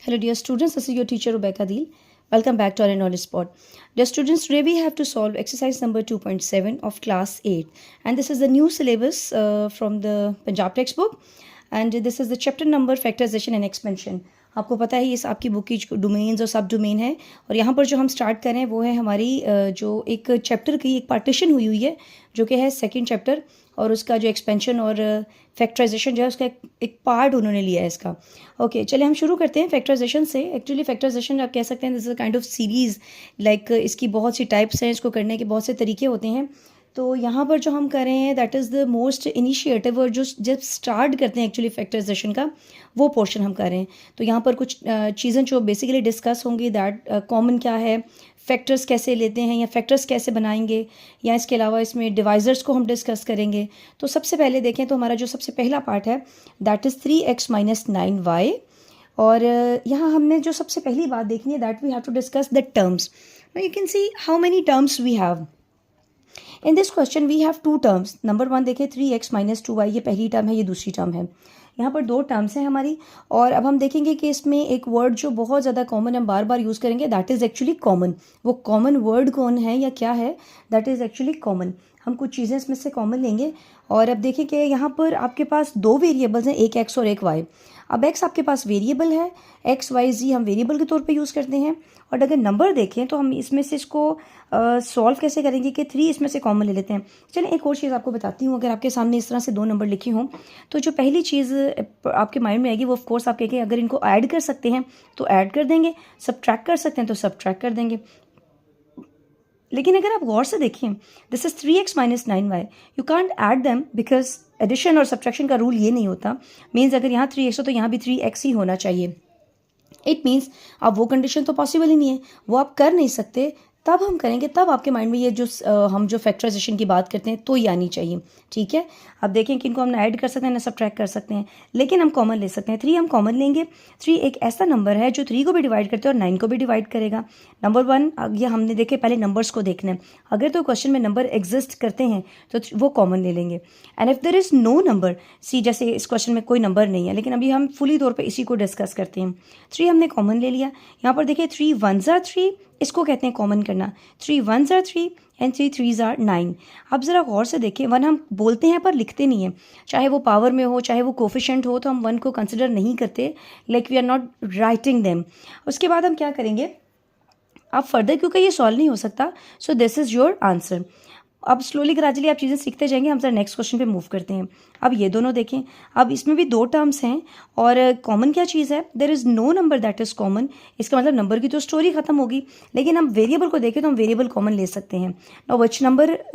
Hello dear students, this is your teacher Rebecca Deal. Welcome back to our knowledge spot. Dear students, today we have to solve exercise number 2.7 of class 8, and this is the new syllabus from the Punjab textbook, and this is the chapter number factorization and expansion. आपको पता है ये आपकी book की domains और सब domain है, और यहाँ पर जो हम स्टार्ट कर रहे हैं वो है हमारी जो एक चैप्टर की एक पार्टीशन हुई हुई है जो कि है सेकंड चैप्टर, और उसका जो एक्सपेंशन और फैक्टराइजेशन जो है उसका एक पार्ट उन्होंने लिया है इसका। ओके, चलिए हम शुरू करते हैं फैक्टराइजेशन से। एक्चुअली फैक्टराइजेशन आप कह सकते हैं this is a kind of series, like इसकी बहुत सी टाइप्स हैं, इसको करने के बहुत से तरीके होते हैं। तो यहाँ पर जो हम कर रहे हैं that is the most initiative, और जो जब स्टार्ट करते हैं एक्चुअली फैक्टराइजेशन का वो पोर्शन हम कर रहे हैं। तो यहाँ पर कुछ चीज़ें जो बेसिकली डिस्कस होंगी, दैट कॉमन क्या है, फैक्टर्स कैसे लेते हैं या फैक्टर्स कैसे बनाएंगे, या इसके अलावा इसमें डिवाइजर्स को हम डिस्कस करेंगे। तो सबसे पहले देखें तो हमारा जो सबसे पहला पार्ट है दैट इज़ 3x - 9y, और यहाँ हमने जो सबसे पहली बात देखनी है that we have to discuss the terms. You can see how many terms we have in this question. We have two terms. Number 1 देखिए 3x - 2y, ये पहली टर्म है, ये दूसरी टर्म है। यहाँ पर दो टर्म्स हैं हमारी, और अब हम देखेंगे कि इसमें एक वर्ड जो बहुत ज़्यादा कॉमन हम बार बार यूज़ करेंगे दैट इज़ एक्चुअली कॉमन। वो कॉमन वर्ड कौन है या क्या है, दैट इज़ एक्चुअली कॉमन। हम कुछ चीज़ें इसमें से कॉमन लेंगे, और अब देखें कि यहाँ पर आपके पास दो वेरिएबल्स हैं, एक x और एक y। अब x आपके पास वेरिएबल है, x y z हम वेरिएबल के तौर पे यूज़ करते हैं। और अगर नंबर देखें तो हम इसमें से इसको सॉल्व कैसे करेंगे कि 3 इसमें से कॉमन ले लेते हैं। चलिए एक और चीज़ आपको बताती हूँ। अगर आपके सामने इस तरह से दो नंबर लिखे हों तो जो पहली चीज़ आपके माइंड में आएगी वो ऑफ कोर्स आप कहेंगे अगर इनको ऐड कर सकते हैं तो ऐड कर देंगे, सब्ट्रैक्ट कर सकते हैं तो सब्ट्रैक्ट कर देंगे। लेकिन अगर आप गौर से देखें this is 3x - 9y, you can't add them because addition और सब्ट्रैक्शन का रूल ये नहीं होता। मीन्स अगर यहाँ 3x हो तो यहाँ भी 3x ही होना चाहिए। इट मीन्स अब वो कंडीशन तो पॉसिबल ही नहीं है, वो आप कर नहीं सकते। तब हम करेंगे, तब आपके माइंड में ये जो हम जो फैक्टराइजेशन की बात करते हैं तो ये आनी चाहिए। ठीक है, अब देखें कि इनको हम ना ऐड कर सकते हैं ना सब्ट्रैक्ट कर सकते हैं, लेकिन हम कॉमन ले सकते हैं। 3 हम कॉमन लेंगे। 3 एक ऐसा नंबर है जो 3 को भी डिवाइड करते हैं और 9 को भी डिवाइड करेगा। नंबर 1 ये हमने देखे, पहले नंबर्स को देखना है। अगर तो क्वेश्चन में नंबर एग्जिस्ट करते हैं तो वो कॉमन ले लेंगे। And if there is no number, see जैसे इस क्वेश्चन में कोई नंबर नहीं है, लेकिन अभी हम फुली तौर पर इसी को डिस्कस करते हैं। 3 हमने कॉमन ले लिया। यहाँ पर देखिए 3 1s are 3, इसको कहते हैं कॉमन करना। 3 1s are 3 and 3 3s are 9। अब ज़रा गौर से देखें, 1 हम बोलते हैं पर लिखते नहीं हैं, चाहे वो पावर में हो चाहे वो कोफिशिएंट हो, तो हम 1 को कंसिडर नहीं करते, like we are not writing them. उसके बाद हम क्या करेंगे, आप फर्दर क्योंकि ये सॉल्व नहीं हो सकता, so this is your answer. अब स्लोली ग्रेजुअली आप चीज़ें सीखते जाएंगे। हम जरा नेक्स्ट क्वेश्चन पे मूव करते हैं। अब ये दोनों देखें, अब इसमें भी दो टर्म्स हैं, और कॉमन क्या चीज़ है, there is no number that is common. इसका मतलब नंबर की तो स्टोरी खत्म होगी, लेकिन हम वेरिएबल को देखें तो हम वेरिएबल कॉमन ले सकते हैं। Now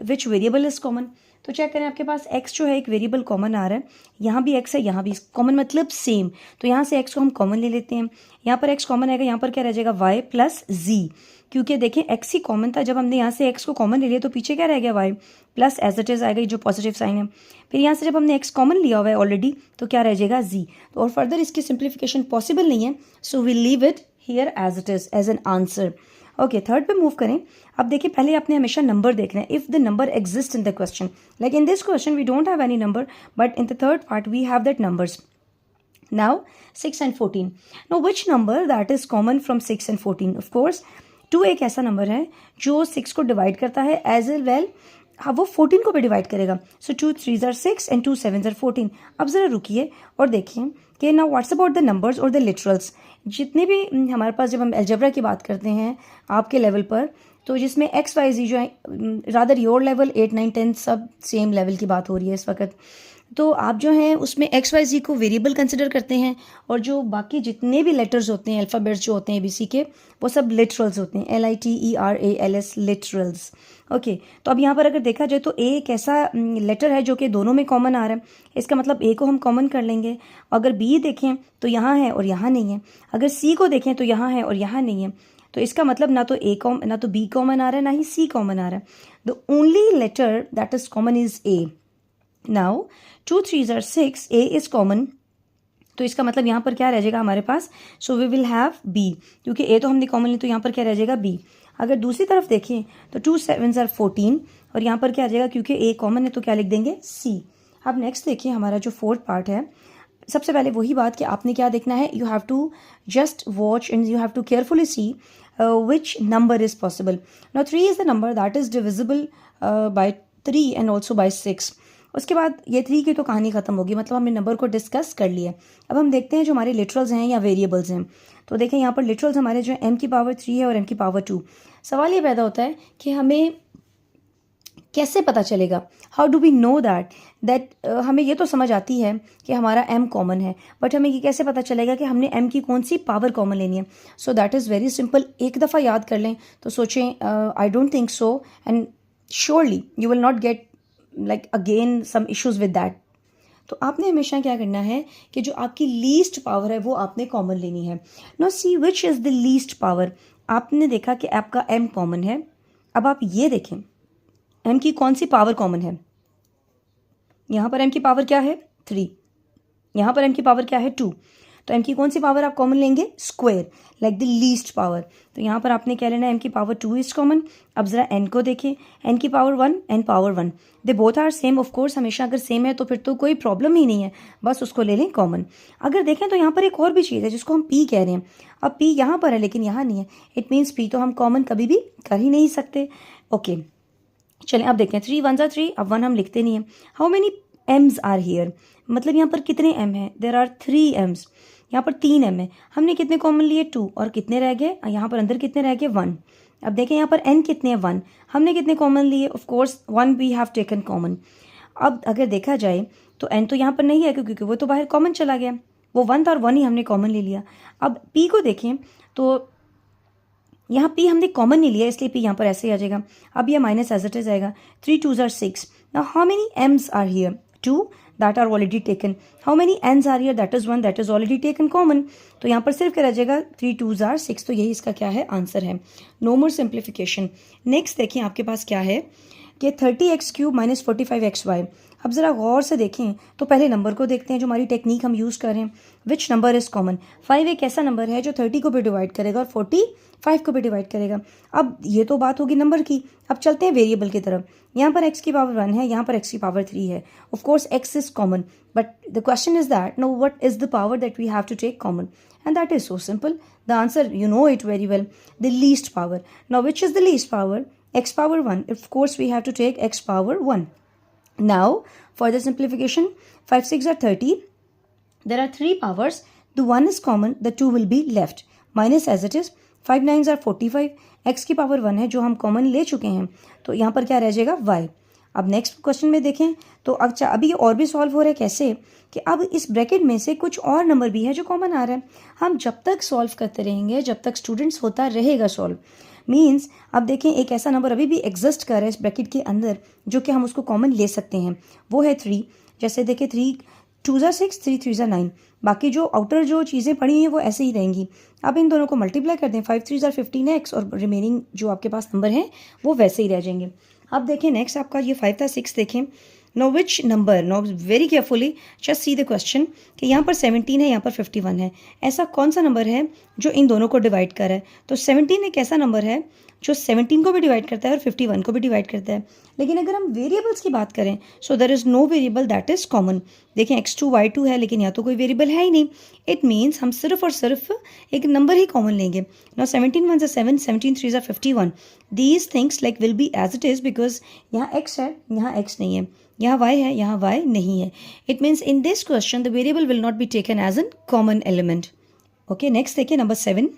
which variable is common, तो चेक करें आपके पास x जो है एक वेरिएबल कॉमन आ रहा है, यहाँ भी x है यहाँ भी कॉमन, मतलब सेम। तो यहाँ से x को हम कॉमन ले लेते हैं। यहाँ पर x कॉमन आएगा, यहाँ पर क्या रह जाएगा y प्लस z, क्योंकि देखें x ही कॉमन था। जब हमने यहाँ से x को कॉमन ले लिया तो पीछे क्या रह गया y plus as it is आएगा, ये जो पॉजिटिव साइन है। फिर यहाँ से जब हमने x कॉमन लिया हुआ है ऑलरेडी तो क्या रह जाएगा z। तो और फर्दर इसकी सिंप्लीफिकेशन पॉसिबल नहीं है, so we leave it here as it is as an answer. Okay, third पे मूव करें। अब देखिए पहले आपने हमेशा नंबर देखना है, if the number exist in the question. Like in this question we don't have any number, but in the third part we have that numbers. Now 6 and 14. Now which number that is common from 6 and 14? Of course 2 एक ऐसा number है जो 6 को divide करता है as well, हाँ वो 14 को भी डिवाइड करेगा। सो 2 3s are 6 and 2 7s are 14। अब ज़रा रुकिए और देखिए कि ना व्हाट्स अबाउट द नंबर्स और द लिटरल्स। जितने भी हमारे पास जब हम अलजेब्रा की बात करते हैं आपके लेवल पर, तो जिसमें एक्स वाई जी जो है रादर योर लेवल 8 9 10 सब सेम लेवल की बात हो रही है इस वक्त, तो आप जो हैं उसमें एक्स वाई जी को वेरिएबल कंसिडर करते हैं, और जो बाकी जितने भी लेटर्स होते हैं अल्फ़ाबेट्स जो होते हैं एबीसी के, वो सब लिटरल्स होते हैं, LITERALS लिटरल्स। ओके, तो अब यहाँ पर अगर देखा जाए तो ए एक ऐसा लेटर है जो कि दोनों में कॉमन आ रहा है। इसका मतलब ए को हम कॉमन कर लेंगे। अगर बी देखें तो यहाँ है और यहाँ नहीं है, अगर सी को देखें तो यहाँ है और यहाँ नहीं है, तो इसका मतलब ना तो बी कॉमन आ रहा है ना ही सी कॉमन आ रहा है। The only letter that is common is a. Now 2 3s are 6, a is common, तो इसका मतलब यहाँ पर क्या रह जाएगा हमारे पास, so we will have b, क्योंकि ए तो हमने कॉमन ली तो यहाँ पर क्या रह जाएगा बी। अगर दूसरी तरफ देखें तो 2 7s are 14, और यहाँ पर क्या आ जाएगा, क्योंकि ए कॉमन है तो क्या लिख देंगे सी। अब नेक्स्ट देखिए हमारा जो फोर्थ पार्ट है, सबसे पहले वही बात कि आपने क्या देखना है, you have to just watch and you have to carefully see which number is possible. Now 3 is the number that is divisible by 3 and also by 6. उसके बाद ये 3 की तो कहानी ख़त्म होगी, मतलब हमने नंबर को डिस्कस कर लिया। अब हम देखते हैं जो हमारे लिटरल्स हैं या वेरिएबल्स हैं। तो देखें यहाँ पर लिटरल्स हमारे जो m की पावर 3 है और m की पावर 2। सवाल ये पैदा होता है कि हमें कैसे पता चलेगा, how do we know that हमें ये तो समझ आती है कि हमारा m कॉमन है, बट हमें ये कैसे पता चलेगा कि हमने m की कौन सी पावर कॉमन लेनी है। So that is very simple, एक दफ़ा याद कर लें तो सोचें I don't think so and surely you will not get like again some issues with that. तो आपने हमेशा क्या करना है कि जो आपकी लीस्ट पावर है वो आपने कॉमन लेनी है। No see which is the least power. आपने देखा कि आपका m कॉमन है, अब आप ये देखें m की कौन सी पावर कॉमन है। यहाँ पर m की पावर क्या है 3, यहाँ पर m की पावर क्या है 2, तो m की कौन सी पावर आप कॉमन लेंगे, square, like the least power. तो यहाँ पर आपने क्या लेना है, m की पावर 2 इज कॉमन। अब ज़रा n को देखें, n की power 1 n power 1, they both are same. Of course हमेशा अगर सेम है तो फिर तो कोई प्रॉब्लम ही नहीं है, बस उसको ले लें कॉमन। अगर देखें तो यहाँ पर एक और भी चीज़ है जिसको हम p कह रहे हैं। अब p यहाँ पर है लेकिन यहाँ नहीं है, इट मीन्स p तो हम कॉमन कभी भी कर ही नहीं सकते। ओके चलें अब देखें, 3 1 ज़ा 3, अब 1 हम लिखते नहीं हैं। How many m's are here, मतलब यहाँ पर कितने m हैं, देर आर 3 m's। यहाँ पर 3 m है, हमने कितने कॉमन लिए 2, और कितने रह गए यहाँ पर अंदर कितने रह गए 1। अब देखें यहाँ पर n कितने हैं 1, हमने कितने कॉमन लिए, of course 1 we have taken common. अब अगर देखा जाए तो n तो यहाँ पर नहीं है क्योंकि वो तो बाहर कॉमन चला गया, वो 1 था और 1 ही हमने कॉमन ले लिया। अब p को देखें तो यहाँ p हमने कॉमन नहीं लिया इसलिए p यहाँ पर ऐसे ही आ जाएगा। अब यह माइनस एज इट इज आएगा, 3 2 are 6। Now how many m's are here, 2 that are already taken. How many n's are here, that is 1 that is already taken common. तो यहाँ पर सिर्फ क्या रह जाएगा, 3 2 आर 6, तो यही इसका क्या है आंसर है। नो मोर सिंप्लीफिकेशन। नेक्स्ट देखिए आपके पास क्या है कि 30x³ माइनस 45xy। अब ज़रा गौर से देखें तो पहले नंबर को देखते हैं, जो हमारी टेक्निक हम यूज़ कर रहे हैं। विच नंबर इज़ कॉमन, 5 एक ऐसा नंबर है जो 30 को भी डिवाइड करेगा और 45 को भी डिवाइड करेगा। अब ये तो बात होगी नंबर की, अब चलते हैं वेरिएबल की तरफ। यहाँ पर x की पावर 1 है, यहाँ पर x की पावर 3 है। Of course x is common, but the question is that no what is the power that we have to take common, and that is so simple. The answer, you know it very well, the least power. Now which is the least power, x power 1. Of course we have to take x power 1. Now further simplification, 5 6 are 30, there are 3 powers, the 1 is common, the 2 will be left, minus as it is, 5 9s are 45, x की power 1 है जो हम common ले चुके हैं, तो यहाँ पर क्या रह जाएगा y। अब नेक्स्ट क्वेश्चन में देखें तो अब अभी और भी सॉल्व हो रहा है कैसे कि अब इस ब्रैकेट में से कुछ और नंबर भी है जो कॉमन आ रहा है। हम जब तक सॉल्व करते रहेंगे, जब तक स्टूडेंट्स होता रहेगा सॉल्व, मीन्स अब देखें एक ऐसा नंबर अभी भी एग्जिस्ट कर रहा है इस ब्रैकेट के अंदर जो कि हम उसको कॉमन ले सकते हैं, वो है 3। जैसे देखें 3 2 ज़ा 6, 3 3 ज़ा 9, बाकी जो आउटर जो चीज़ें पड़ी हैं वो ऐसे ही रहेंगी। अब इन दोनों को मल्टीप्लाई कर दें, 5 3 ज़ा 15x, और रिमेनिंग जो आपके पास नंबर हैं वो वैसे ही रह जाएंगे। अब देखें नेक्स्ट आपका ये 5 था 6 देखें। Know which number, know very carefully just see the question कि यहाँ पर 17 है, यहाँ पर 51 है, ऐसा कौन सा नंबर है जो इन दोनों को डिवाइड कर रहा है। तो 17 एक ऐसा नंबर है जो 17 को भी डिवाइड करता है और 51 को भी डिवाइड करता है। लेकिन अगर हम वेरिएबल्स की बात करें so there is no variable that is common. देखें x2 y2 है लेकिन यहाँ तो कोई वेरिएबल है ही नहीं, इट मीन्स हम सिर्फ और सिर्फ एक नंबर ही कॉमन लेंगे। Now 17 1 7, 17 3 51, these things like will be as it is, because यहाँ x है, यहाँ x नहीं है, यहाँ y है, यहाँ y नहीं है। It means in this question the variable will not be taken as an common element. Okay next देखिए number 7,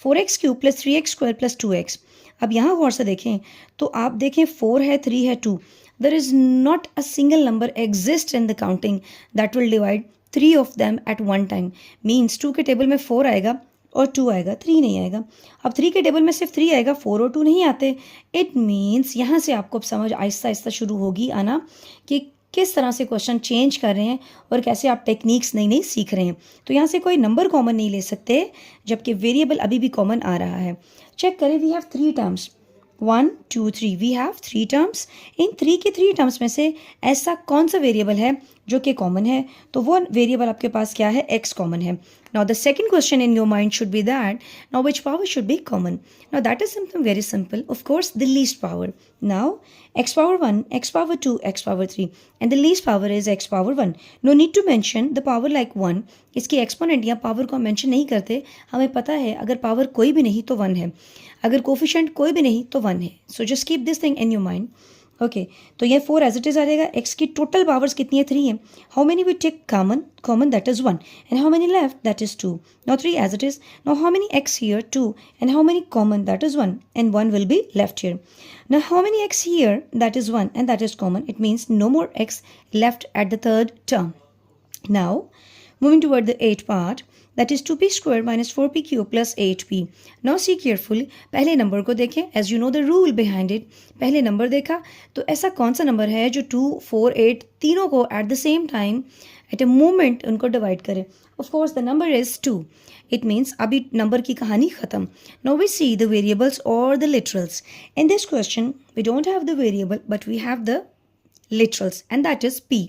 4x³ plus 3x² plus 2x। अब यहाँ गौर से देखें तो आप देखें 4 है, 3 है, 2, there is not a single number exist in the counting that will divide 3 of them at one time. Means 2 के टेबल में 4 आएगा और 2 आएगा, 3 नहीं आएगा। अब 3 के टेबल में सिर्फ 3 आएगा, 4 और 2 नहीं आते। इट मीन्स यहाँ से आपको अब समझ आहिस्ता आहिस्ता शुरू होगी आना कि किस तरह से क्वेश्चन चेंज कर रहे हैं और कैसे आप टेक्निक्स नई नई सीख रहे हैं। तो यहाँ से कोई नंबर कॉमन नहीं ले सकते जबकि वेरिएबल अभी भी कॉमन आ रहा है। चेक करें, we have 3 terms, 1 2 3, we have 3 terms. इन 3 के 3 टर्म्स में से ऐसा कौन सा वेरिएबल है जो कि कॉमन है, तो वो वेरिएबल आपके पास क्या है, x कॉमन है. Now the second question in your mind should be that now which power should be common. Now that is something very simple, of course the least power. Now x power 1, x power 2, x power 3 and the least power is x power 1. No need to mention the power like 1. इसकी exponent या power को हम mention नहीं करते. हमें पता है अगर पावर कोई भी नहीं तो 1 है, अगर कोफिशिएंट कोई भी नहीं तो 1 है. So just keep this thing in your mind. Okay, तो ये 4 एज इट इज आ जाएगा. एक्स की टोटल पावर्स कितनी है, 3 है. How many we take common that is 1 and how many left that is 2. Now 3 as it is. Now how many x here, 2 and how many common that is 1 and 1 will be left here. Now how many x here, that is 1 and that is common. It means no more x left at the third term. Now moving toward the 8th part, that is 2p square minus 4p cube plus 8p. Now see carefully, पहले number को देखें. as you know the rule behind it, पहले number देखा तो ऐसा कौन सा number है जो 2, 4, 8 तीनों को at the same time at a moment उनको डिवाइड करे. of course the number is 2. it means अभी नंबर की कहानी ख़त्म. now we see the variables or the literals. in this question we don't have the variable but we have the literals and that is p.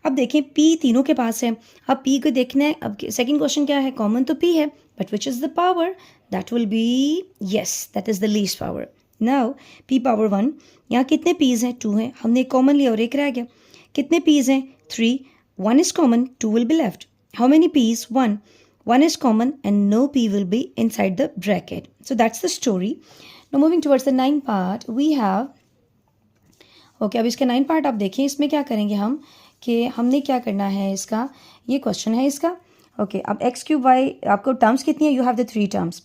अब देखें p तीनों के पास है. अब p को देखना है. अब सेकंड क्वेश्चन क्या है, कॉमन तो p है but which is the power, that will be yes that is the least power. Now p power 1, यहाँ कितने p's हैं, 2 हैं. हमने कॉमन लिया और एक रह गया. कितने p's हैं, 3. 1 is common, 2 will be left. How many p's, 1. 1 is common and no p will be inside the bracket. So that's the story. Now moving towards the 9th part, we have okay अब इसके 9 part आप देखें. इसमें क्या करेंगे हम कि हमने क्या करना है, इसका ये क्वेश्चन है इसका. ओके अब एक्स क्यूब वाई, आपको टर्म्स कितनी है, you have the 3 terms.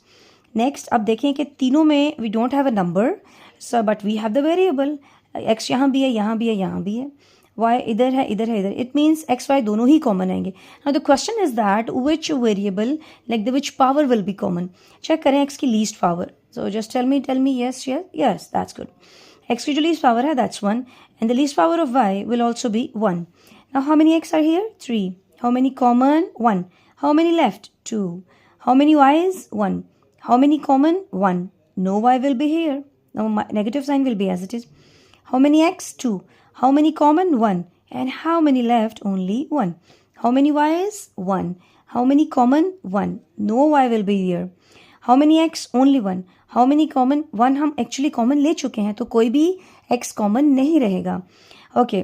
Next अब देखें कि तीनों में we don't have a number so but we have the variable. X यहाँ भी है, यहाँ भी है, यहाँ भी है. वाई इधर है, इधर है, इधर. इट मीन्स एक्स वाई दोनों ही कॉमन आएंगे. Now the question is that which variable like the which power will be common. Check करें एक्स की least power. So just tell me yes yes that's good. x की जो least power है that's 1 and the least power of y will also be 1. Now how many x are here? 3. How many common? 1. How many left? 2. How many y's? 1. How many common? 1. No y will be here. Now negative sign will be as it is. How many x? 2. How many common? 1. And how many left? Only 1. How many y's? 1. How many common? 1. No y will be here. How many x? Only 1. How many common? 1 हम actually common ले चुके हैं तो कोई भी x common नहीं रहेगा. Okay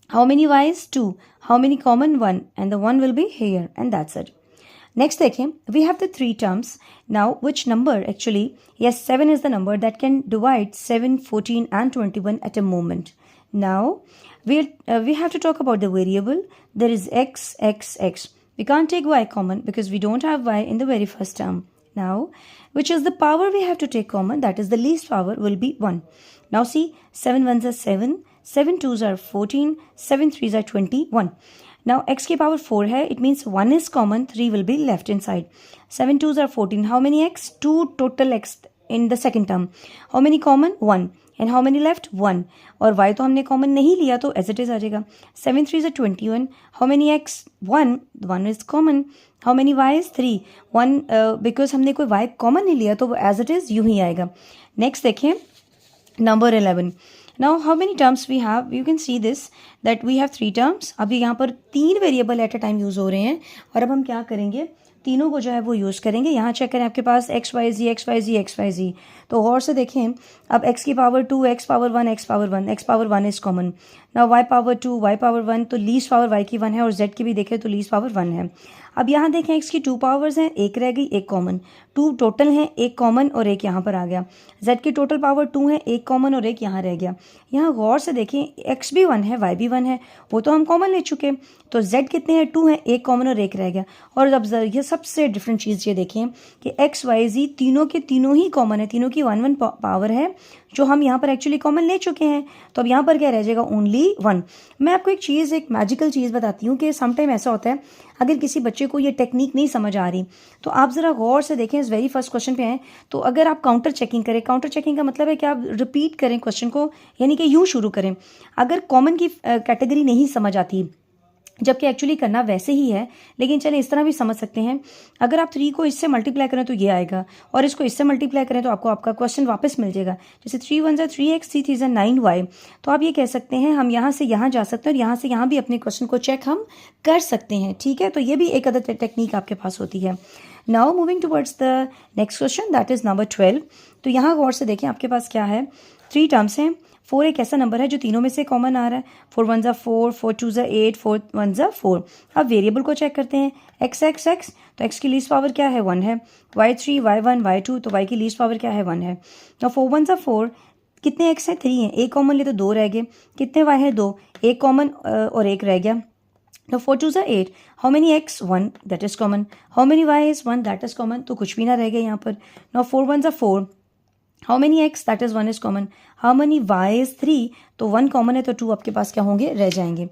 how many y's? 2. How many common? 1 and the 1 will be here and that's it. Next देखें, we have the 3 terms. Now which number actually, yes 7 is the number that can divide 7, 14 and 21 at a moment. Now we have to talk about the variable. There is x, x, x. We can't take y common because we don't have y in the very first term. Now, which is the power we have to take common, that is the least power will be 1. Now see, 7 1s are 7, 7 2s are 14, 7 3s are 21. Now x की power 4 है, it means 1 is common, 3 will be left inside. 7 2s are 14, how many x? 2 total x in the second term. How many common? 1. And how many left? 1. और y तो हमने common नहीं लिया तो as it is आ जाएगा. 7 3s are 21. How many x? 1. 1 is common. How many y's? 3. 1 because हमने कोई y common नहीं लिया तो as it is यूं ही आएगा. नेक्स्ट देखें number 11. Now how many terms we have? You can see this that we have 3 terms. अभी यहाँ पर 3 variable at a time use हो रहे हैं और अब हम क्या करेंगे, तीनों को जो है वो यूज़ करेंगे. यहाँ चेक करें आपके पास एक्स वाई जी एक्स वाई जी एक्स वाई जी. तो गौर से देखें, अब x की power 2, x power 1, x power 1, x power 1 is common. ना y पावर 2, y पावर 1 तो लीस्ट पावर y की 1 है और z की भी देखें तो लीस्ट पावर 1 है. अब यहाँ देखें x की 2 पावर्स हैं, एक रह गई, एक कॉमन. 2 टोटल हैं, एक कॉमन और एक यहाँ पर आ गया. z की टोटल पावर 2 है, एक कॉमन और एक यहाँ रह गया. यहाँ गौर से देखें x भी 1 है, y भी 1 है, वो तो हम कॉमन ले चुके. तो z कितने हैं, 2 हैं, एक कॉमन और एक रह गया. और अब ये सबसे डिफरेंट चीज़ ये देखें कि x y z तीनों के तीनों ही कॉमन है, तीनों की 1 1 पावर है जो हम यहाँ पर एक्चुअली कॉमन ले चुके हैं. तो अब यहाँ पर क्या रह जाएगा, ओनली 1. मैं आपको एक चीज़, एक मैजिकल चीज़ बताती हूँ कि समटाइम ऐसा होता है अगर किसी बच्चे को ये टेक्निक नहीं समझ आ रही तो आप ज़रा गौर से देखें. इस वेरी फर्स्ट क्वेश्चन पे हैं तो अगर आप काउंटर चेकिंग करें, काउंटर चेकिंग का मतलब है कि आप रिपीट करें क्वेश्चन को, यानी कि यूँ शुरू करें. अगर कॉमन की कैटेगरी नहीं समझ आती जबकि एक्चुअली करना वैसे ही है, लेकिन चले इस तरह भी समझ सकते हैं। अगर आप 3 को इससे मल्टीप्लाई करें तो ये आएगा, और इसको इससे मल्टीप्लाई करें तो आपको आपका क्वेश्चन वापस मिल जाएगा। जैसे 3 1 ज़ा 3x, 3 3 ज़ा 9y। तो आप ये कह सकते हैं हम यहाँ से यहाँ जा सकते हैं और यहाँ से यहाँ भी अपने क्वेश्चन को चेक हम कर सकते हैं, ठीक है। तो ये भी एक अदर टेक्निक आपके पास होती है। Now moving towards the next question, that is number 12। तो यहाँ गौर से देखें, आपके पास क्या है, 3 टर्म्स हैं। 4 एक ऐसा नंबर है जो तीनों में से कॉमन आ रहा है। 4 1 ज़ा 4, 4 2 ज़ा 8, 4 1 ज़ा 4। अब वेरिएबल को चेक करते हैं, x x x, तो x की लीस्ट पावर क्या है, 1 है। y3 y1 y2, तो y की लीस्ट पावर क्या है, 1 है। और 4 1 ज़ा 4, कितने x हैं, 3 हैं, एक कॉमन ले तो 2 रह गए। कितने y हैं, 2, एक कॉमन और एक रह गया। Now 4 2 are 8. How many x? 1. That is common. How many y is 1? That is common. तो कुछ भी ना रह गया यहाँ पर. Now 4 1 are 4. How many x? That is 1 is common. How many y is 3? तो 1 कॉमन है तो 2 आपके पास क्या होंगे, रह जाएंगे।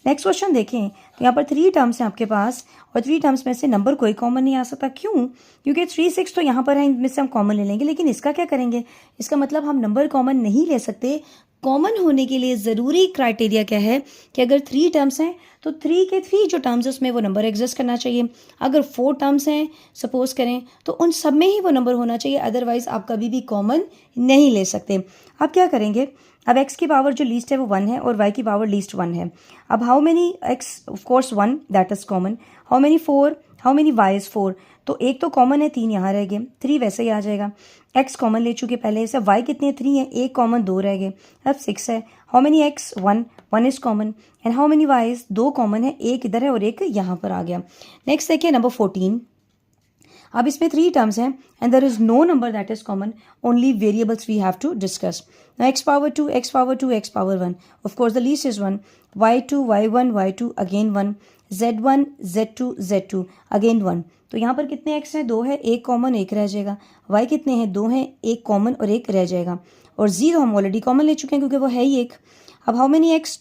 नेक्स्ट क्वेश्चन देखें, तो यहाँ पर 3 टर्म्स हैं आपके पास, और 3 टर्म्स में से नंबर कोई कॉमन नहीं आ सकता। क्यों? क्योंकि 3 6 तो यहाँ पर है, इनमें से हम कॉमन ले लेंगे, लेकिन इसका क्या करेंगे, इसका मतलब हम नंबर कॉमन नहीं ले सकते। कॉमन होने के लिए ज़रूरी क्राइटेरिया क्या है कि अगर 3 टर्म्स हैं तो 3 के 3 जो टर्म्स है उसमें वो नंबर एग्जिस्ट करना चाहिए। अगर 4 टर्म्स हैं सपोज करें तो उन सब में ही वो नंबर होना चाहिए, अदरवाइज आप कभी भी कॉमन नहीं ले सकते। अब क्या करेंगे, अब x की पावर जो लीस्ट है वो 1 है और y की पावर लीस्ट 1 है। अब how many x, of course 1, that is common. How many 4, how many y is 4, तो एक तो कॉमन है, 3 यहाँ रह गए, 3 वैसे ही आ जाएगा। x कॉमन ले चुके पहले से, y कितने 3 है, एक कॉमन 2 रह गए, अब 6 है। How many x, 1, 1 is common. And how many y is, 2 common है, एक इधर है और एक यहाँ पर आ गया। नेक्स्ट देखिए नंबर 14। अब इसमें 3 टर्म्स हैं and there is no number that is common, only variables we have to discuss. Now x power 2, x power 2, x power 1. Of course, the least is 1. y2, y1, y2, again 1. z1, z2, z2, again 1. तो यहाँ पर कितने x हैं, 2 है, एक common एक रह जाएगा। y कितने हैं, 2 हैं, एक कॉमन और एक रह जाएगा। और 0 हम ऑलरेडी कॉमन ले चुके हैं क्योंकि वो है ही एक। अब हाउ मेनी x,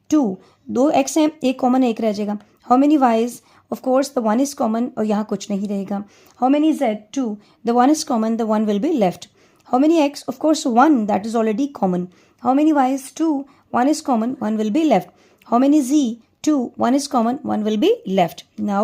2, 2 x हैं, एक कॉमन एक रह जाएगा। How many y's, of course the 1 is common और यहाँ कुछ नहीं रहेगा। How many z, 2, the 1 is common, the 1 will be left. How many x? Of course 1, that is already common. How many y's? 2, 1 is common, 1 will be left. How many z? 2, 1 is common, 1 will be left. Now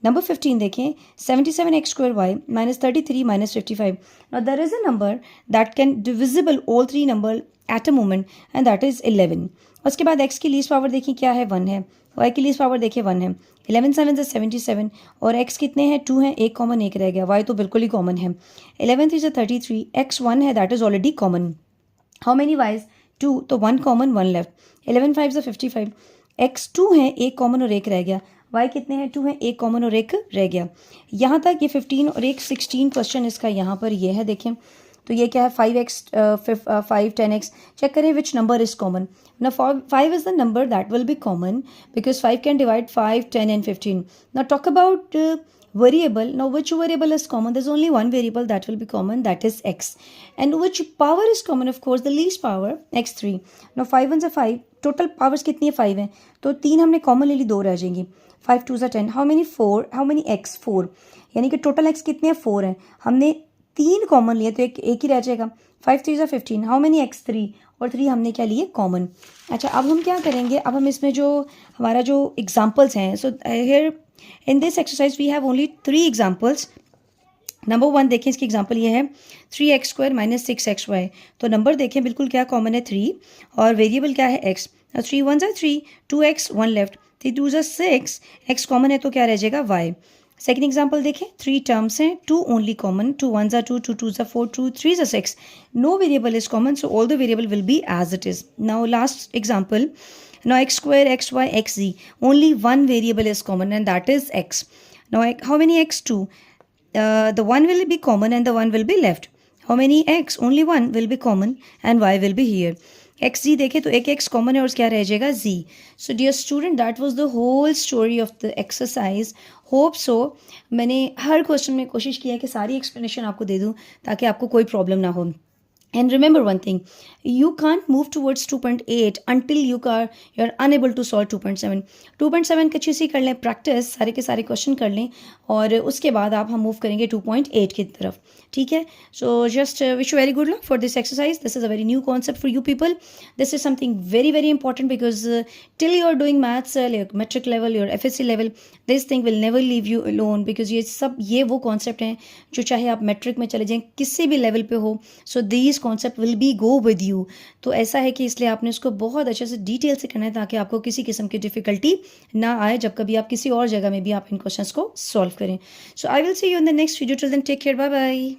number 15 देखें, 77x square y minus 33 minus 55. Now there is a number that can divisible all three number at a moment and that is 11. उसके बाद x की least power देखिए क्या है, 1 है। y की least power देखिए 1 है। 11 7 से 77 और x कितने हैं, 2 हैं, एक कॉमन एक रह गया। y तो बिल्कुल ही कॉमन है। 11 3 से 33, x 1 है, that is already common. How many y's, 2, तो 1 कॉमन 1 लेफ्ट। 11 5 से 55, x 2 है, एक कॉमन और एक रह गया। y कितने हैं, 2 हैं, एक कॉमन और एक रह गया। यहाँ तक ये 15 और एक 16 क्वेश्चन इसका यहाँ पर ये है, देखें तो ये क्या है, 5x 5 10x। चेक करें which number is common. Now 5 is the number that will be common because 5 can divide 5, 10 and 15. Now talk about variable. Now which variable is common? There's only one variable that will be common, that is x. And which power is common? Of course the least power, x3. Now 5 1 से 5, total powers कितनी है, 5 है, तो 3 हमने common ले ली, 2 रह जाएंगी। 5 2 10. How many 4? How many x? 4. यानी कि टोटल x कितने हैं, 4 है, हमने 3 कॉमन लिए तो एक ही रह जाएगा। 5 3 15. हाउ मेनी x, 3, और 3 हमने क्या लिए, कॉमन। अच्छा अब हम क्या करेंगे, अब हम इसमें जो हमारा जो एग्जांपल्स हैं, so here in this exercise we have only 3 examples. Number 1 देखें, इसकी एग्जांपल ये है 3x स्क्वायर माइनस 6xy। तो नंबर देखें बिल्कुल क्या कॉमन है, 3, और वेरिएबल क्या है, x। 3 1 ज़ा 3, 2x 1 लेफ्ट, 3 2 ज़ा 6, x कॉमन है तो क्या रह जाएगा, y। सेकेंड एग्जाम्पल देखें, 3 टर्म्स हैं, 2 ओनली कॉमन, 2 1 ज़ा 2, 2 2 ज़ा 4, 2 3 ज़ा 6। No variable is common, so all the variable will be as it is. Now last example, now x square, xy, xz, only one variable is common and that is x. Now how many x, 2, the 1 will be common and the 1 will be left. How many x, only 1 will be common and y will be here. xz देखें तो एक x common है और क्या रह जाएगा, z. So dear student, that was the whole story of the exercise. Hope so मैंने हर question में कोशिश की है कि सारी एक्सप्लेनेशन आपको दे दूं ताकि आपको कोई प्रॉब्लम ना हो। And remember one thing, you can't move towards 2.8 until you're unable to solve 2.7. 2.7 की अच्छी सी कर लें प्रैक्टिस, सारे के सारे क्वेश्चन कर लें, और उसके बाद आप हम मूव करेंगे 2.8 की तरफ. ठीक है. So just wish you very good luck for this exercise. This is a very new concept for you people. This is something very very important because till you are doing maths, your matric level, your FSC level, this thing will never leave you alone, because ये वो concept हैं जो चाहे आप metric में चले जाएं, किसी भी लेवल पे हो, so these concept will be go with you. तो ऐसा है कि इसलिए आपने इसको बहुत अच्छे से डिटेल से करना है ताकि आपको किसी किस्म की डिफिकल्टी ना आए जब कभी आप किसी और जगह में भी आप इन क्वेश्चंस को सॉल्व करें. So I will see you in the next video. Till then take care. Bye bye.